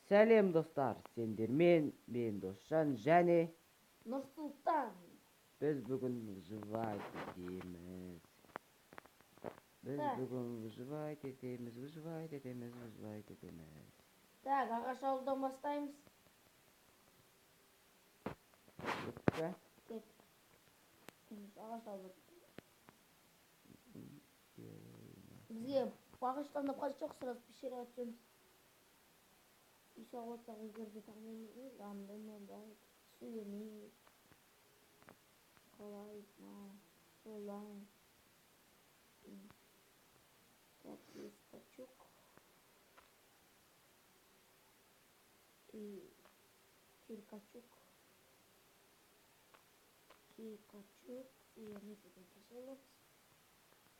Сәлем достар, сендермен, мен Досжан және Нұрсұлтан. біз бүгін выживать етеміз. Так, ағаш ауылдан бастаймыз. Өтті. Кет. Ағаш ауылдан. Бізге ағаштан да қажет жоқ, сразу пещераға түсеміз. Үй салып өздерді таңдаймыз. Андай сүйемейміз. Қалай, солай. Так, есть качок. И киркачок. Киркачок. И они будем поселиться.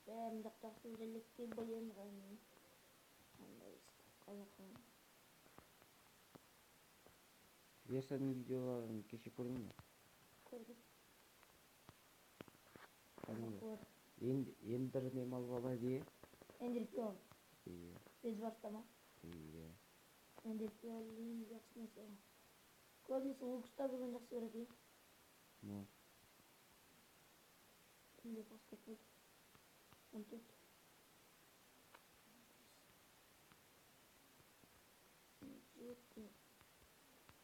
Бәрін дақтақты өзелікке боянған. Андай қалақан. Версияның видеоларын кеше көрдің бе? Көрдім. Ендір немал бала дие? Ендір пиол. Иә. Без варстама. Иә. Ендір пиол ең жақсы нәрсе. Көбінесе ол күшті бүгін жақсы көреді. Ну. Ендір басқа болды. 14.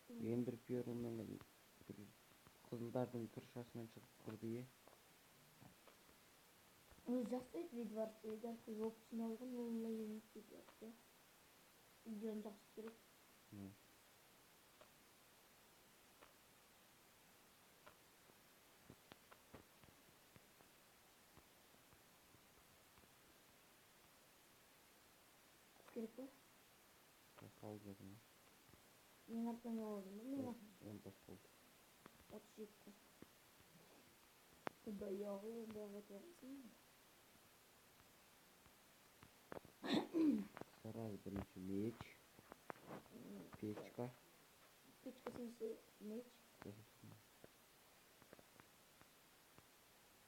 Ендір пиолының қызылдардың тұршасынан шығып тұрды е? Өзі жақсайды видварс дейді. Көз опысын алған олай емес видварс. Видеоны жақсы көреді. Керек па? Салып жатыр ма? Мен артынан қаладым ба? Мен артынан. 10 болды. 37. Құдай ағы енді ағат оғасын. Сразу бірінші меч. Печка. Печка сенсе меч.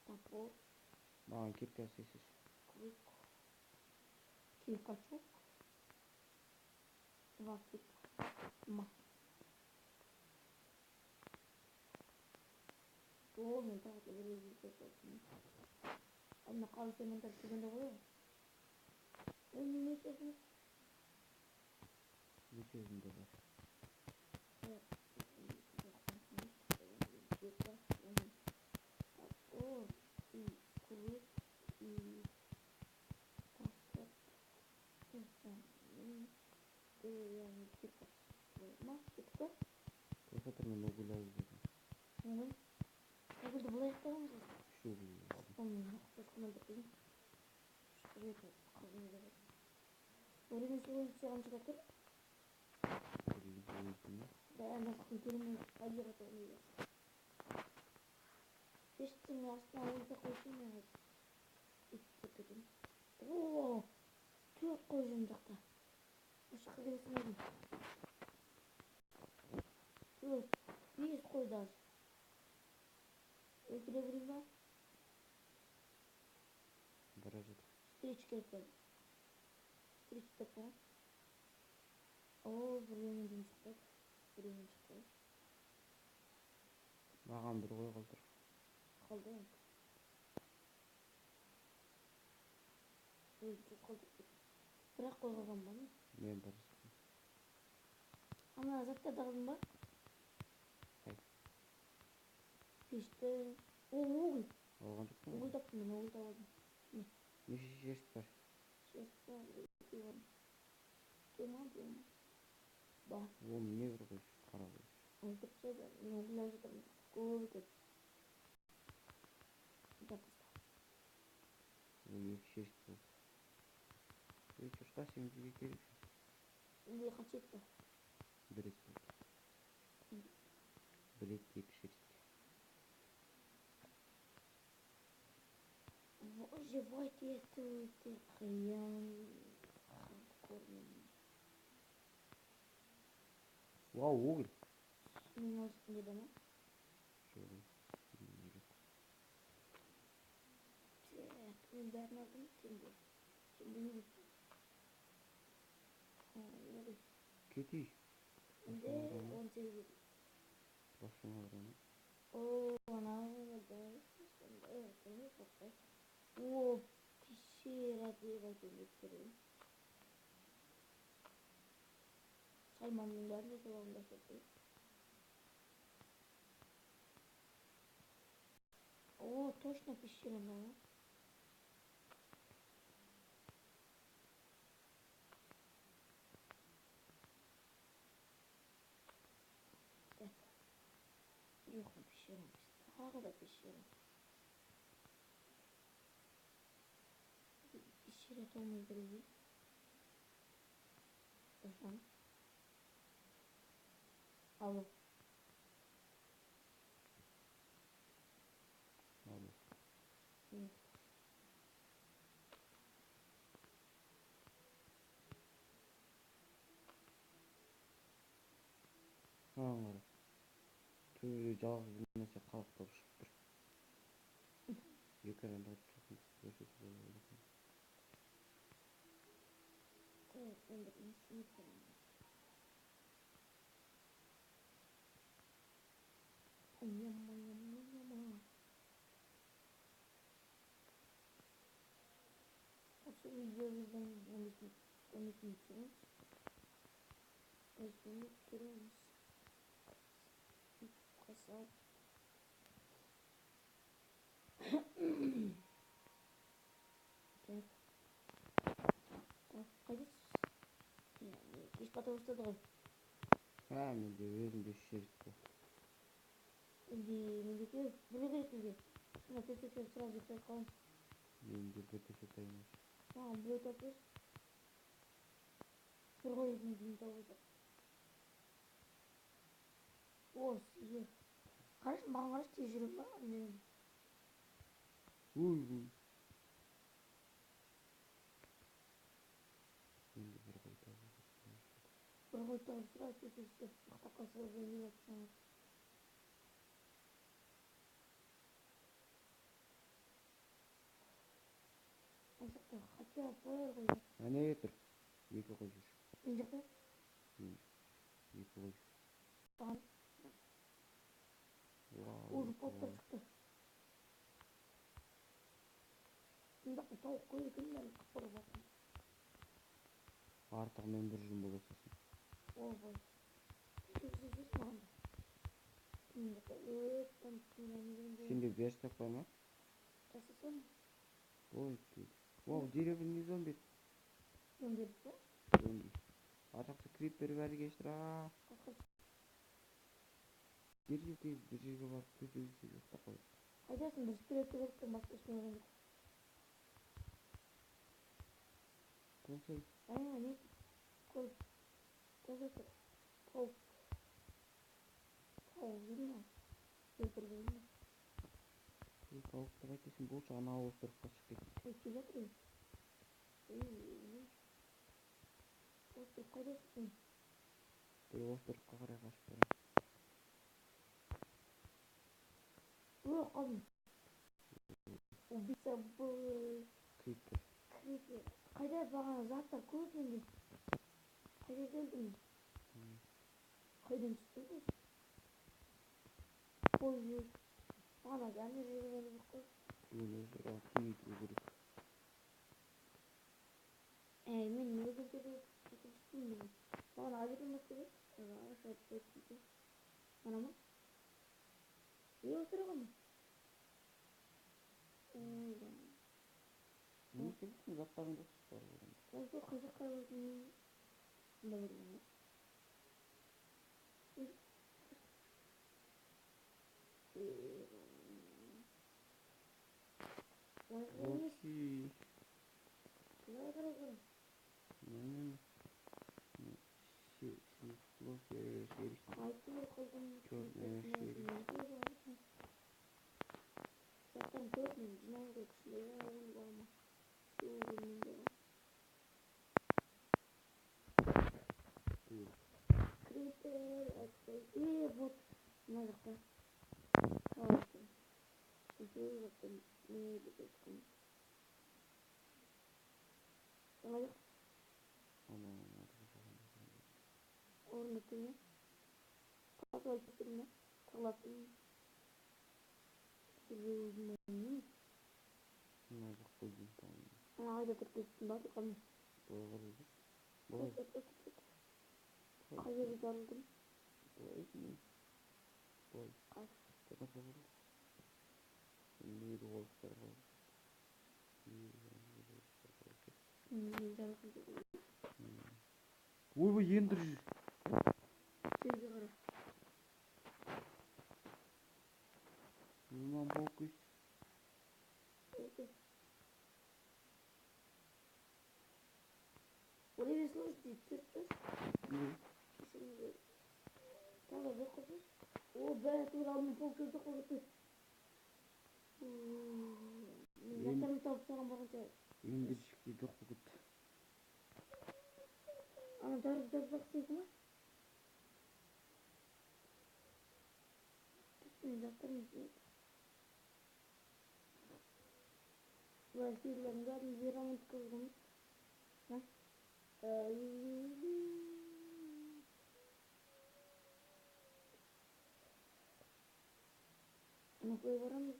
Топор. Маған кирка сесіз. Крюк. Киркачок. 2 кирка. О, мен тағы да бір өзі көрсетім. Ана қалыс ементар түгенде қойым. Нешесін? Нешесінде бар. Топор. И крюк. И топор. Кирка. Кирка. Профессор мен угілі алып жүрдім. Угілді бұл аяқтаған ғой? Үш угілі. Оның нақтасына бітейін. Шықырет қалғын еді. Өреген суы үйтсеған шыға тұр? Өреген суы үйтсең? Да, нақтың керімен айыға тоғын еді. Пештің астына ойда қойсын мен үйтсе кетім. Ооо! 4 қой жын жақта. Ұшыққа келесін едім. 4-5 қой даже. Өлтіре берейін ба? Бара жатыр. Стрич керек бәді. Стрич деп бара. Ооо, бір өңінден шықпайды. Бір өңін шықпайды. Маған бір қой қалдыр. Қалды енді. Өзі қалдыр кетті. Бірақ қой қалған ба? Мен бар шықтым. Ана заттарды қалдың ба? Қай? Пешті. Оғыл. Алған жоқпын. Оғыл таптым мен, оғыл табалдым. Неше шерст бар? Шерст бар, өте бар. Кема, кема. Бар. Ол не бір қой, қара қой. Ол тұрса да, мен оғыл алып жатырмын. Көп өтеді. Запаста. Ол екі шерст болды. Шошқа сен бізге керек. Бізге қанша ет бар? Бір ет болды. Бір ет, екі шерст. Выживать это хрен. Вау, уголь. Мен үстінде да ма? Жоқ. Так, мен бәрін алдым. Сен бұл не? Кетейік. Şimdi Başlamadan mı? 18. Başlamadan mı? Oo, ana da evet, onu toplar. Oo, pişir hadi bakayım göstereyim. Saymamın geldi devamında yapayım. Oo, точно pişirin ama. Yok pişirin işte. Hala pişirin. Pişire olmayı bileyim. Başlam. Alo. Abi. Evet. Аңғара. Түйі жалғыз бір нәрсе қалықтап шығып тұр. Экранда көрсетіп қойып. Evet, ben de iyisini yapıyorum. Yama yama yama. Nasıl videomuzdan 13 minut sürüyoruz. Özgünü tutuyoruz. Kasap. Так. Так, қайдасыз? Кеш бата бастады ғой. Менде өзімде шерік бар. Мендеке біле керек бізге. Мына төсекте сразу ұйықтап қаламын. Менде бір төсек емес. Маған біреу тауып берші. Бір қойдың дейін тауып отыр. О, сиыр. Қарашы, маған қарашы, тез жүре ма? Уй. Менде бір қой тауып отыр. Бір қой тауып сразу төсекте ұйықтап қалса уже не yapacağım? Ана жақта хотя бар ғой. Неге тұр? Екі қой жүр. Мен жақта? Екі қой жүр. Баған. Уже поптар шықты. Мындақта тауық қой екен, мен қыпырып жатырмын. Артығымен бір жүн бола салсын. Ойбай. Жүрсіз маған да. Мындақта өттім тыңдамеген де. Сенде верстак бар ма? Жасасам. Ой, о, деревянный зомби. Зомби ба? Зомби. Ар жақта крипер бәрі кештір. Дереу тез бір жерге барып төсегісі ұйықтап қой. Қайдасың, бір скелетті көріп басқа ешкім көрген жоқ. Қосай. Не? Көріп. Жазатыр. Тауып. Тауып жүрме. Өлтірген ме? Тауықты қайтесің болшы, ана островқа шығып кет. Келе жатыр. Остров қайдасың? Бір островқа қарай қашып барам. Қалдым. Убийца был. Крипер. Қайда бағана заттар көп менде. Қайда келдің? Қайдан түстің? Қой жүр. Бағана ана жерге келіп қой. Өлі жыра кеңейту керек. Мен өзім керек түстім деген. Бағана ажырылмас керек. Ашап қойып. Ана ма? Отырған ма? Не келдің заттарыңды бар болған. Жоқ, қай жаққа бардың? Сонда көрген ба? Окей. Қалай қарай көрем? Қайтып қалдым. Черная шерсть. Заттан көп мен жинау керек. Шлем болма. Су білмейді. Крипер, отстой. Вот. Мына жақта. Қалайтын. Үшеу жақтан не деп айтқан. Жаңа жақ. Орны кеме. Atla gittim. Talattım. Bilmiyorum. Назық қойдың тамам. Ayda tıklattım. Hadi kalın. Былай қарайды. Tut Былай. tut tut tut. Hayır daldım. Былай деймін. Былай. Ay. Тарапа қарай. Мейір олықтарға. Daldım. Ойбай ендір жүр. Sevgi kara. Мынан болып кетті. Peki. Oraya bir слушайте. Tut. Не? Şimdi. Tamam bir konuş. O ben tuğlamın polkada konuş. Yatırım tavsiyelim bakınca. Ендіршікте жоқ болып кетті. Ama darıp baksaydı mı? Tutmayın yatırım. Vasilerim geldi bir an kıldım. Ha? Ama koy var mı?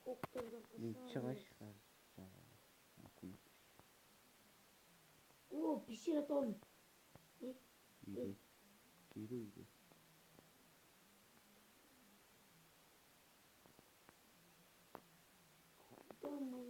Kokturdu. Мен шығаш қазір. O pişir at oğlum. Үйде. Үйде. Tamam,